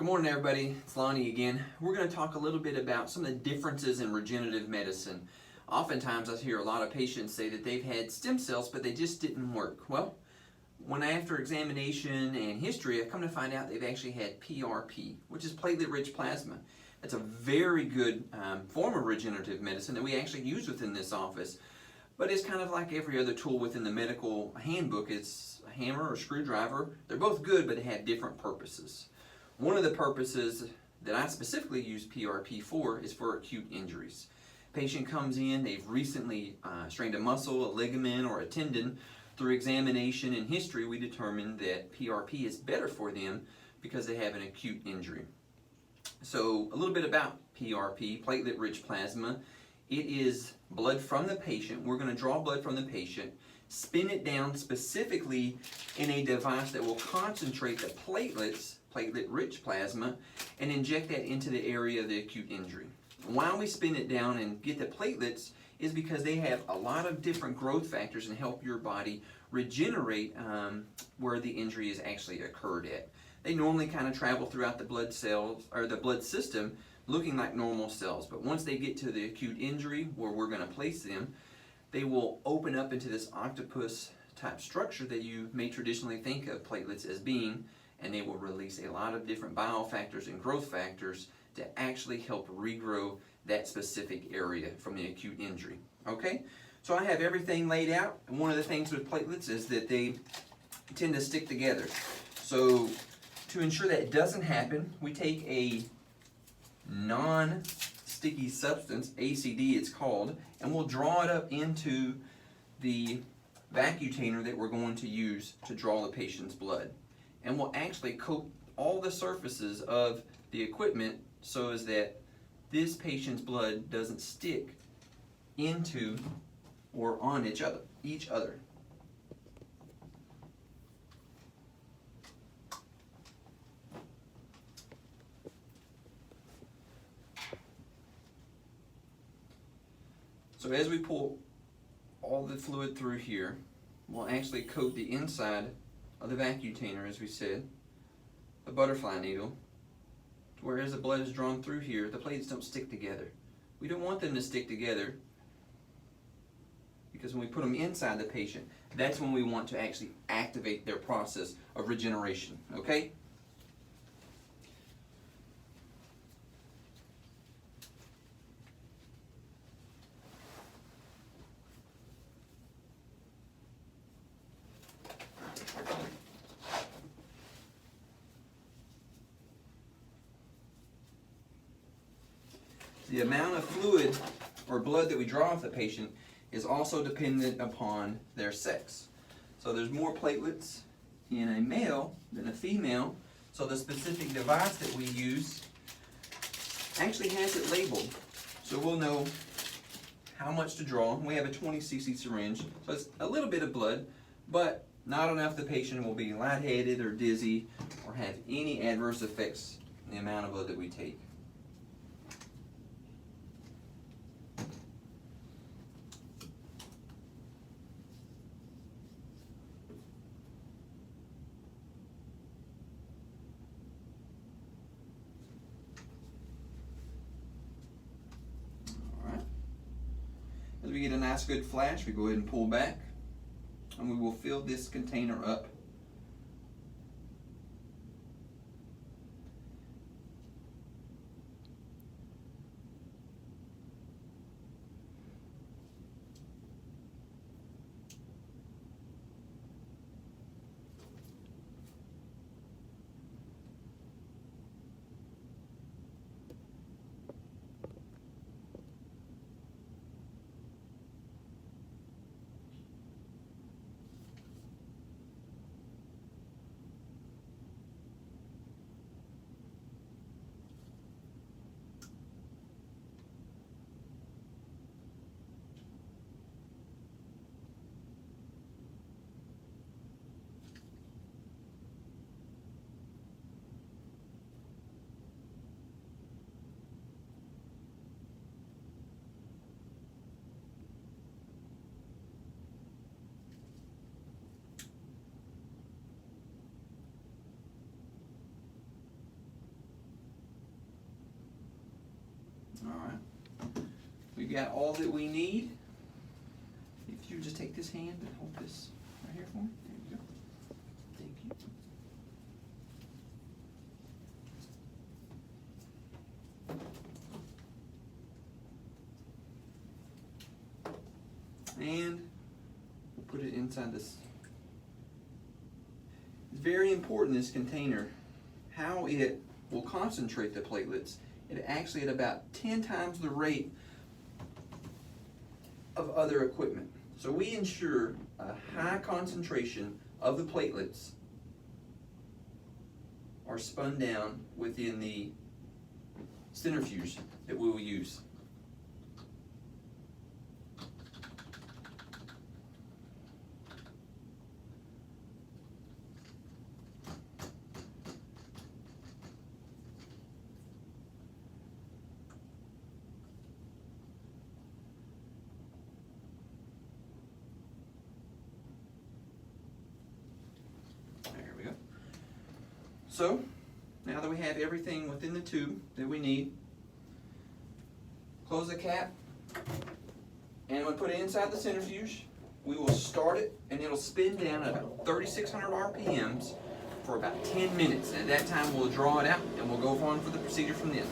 Good morning, everybody. It's Lonnie again. We're going to talk a little bit about some of the differences in regenerative medicine. Oftentimes, I hear a lot of patients say that they've had stem cells, but they just didn't work. Well, when after examination and history, I've come to find out they've actually had PRP, which is platelet-rich plasma. That's a very good form of regenerative medicine that we actually use within this office. But it's kind of like every other tool within the medical handbook. It's a hammer or screwdriver. They're both good, but they have different purposes. One of the purposes that I specifically use PRP for is for acute injuries. Patient comes in, they've recently strained a muscle, a ligament, or a tendon. Through examination and history, we determined that PRP is better for them because they have an acute injury. So a little bit about PRP, platelet-rich plasma. It is blood from the patient. We're going to draw blood from the patient, spin it down specifically in a device that will concentrate the platelets, platelet-rich plasma, and inject that into the area of the acute injury. Why we spin it down and get the platelets is because they have a lot of different growth factors and help your body regenerate where the injury has actually occurred at. They normally kind of travel throughout the blood cells or the blood system looking like normal cells, but once they get to the acute injury where we're going to place them, they will open up into this octopus type structure that you may traditionally think of platelets as being, and they will release a lot of different biofactors and growth factors to actually help regrow that specific area from the acute injury. Okay, so I have everything laid out, and one of the things with platelets is that they tend to stick together. So to ensure that it doesn't happen, we take a non-sticky substance, ACD it's called, and we'll draw it up into the vacutainer that we're going to use to draw the patient's blood. And we'll actually coat all the surfaces of the equipment so as that this patient's blood doesn't stick into or on each other. So as we pull all the fluid through here, we'll actually coat the inside of the vacutainer, as we said, the butterfly needle, to where as the blood is drawn through here, the plates don't stick together. We don't want them to stick together because when we put them inside the patient, that's when we want to actually activate their process of regeneration, okay? The amount of fluid or blood that we draw off the patient is also dependent upon their sex. So there's more platelets in a male than a female, so the specific device that we use actually has it labeled. So we'll know how much to draw. We have a 20 cc syringe, so it's a little bit of blood, but not enough the patient will be lightheaded or dizzy or have any adverse effects in the amount of blood that we take. As we get a nice good flash, we go ahead and pull back, and we will fill this container up. Alright. We got all that we need. If you just take this hand and hold this right here for me. There you go. Thank you. And we'll put it inside this. It's very important, this container, how it will concentrate the platelets. It actually at about 10 times the rate of other equipment. So we ensure a high concentration of the platelets are spun down within the centrifuge that we will use. There we go. So, now that we have everything within the tube that we need, close the cap, and we'll put it inside the centrifuge. We will start it, and it'll spin down at about 3,600 RPMs for about 10 minutes. And at that time, we'll draw it out, and we'll go on for the procedure from then.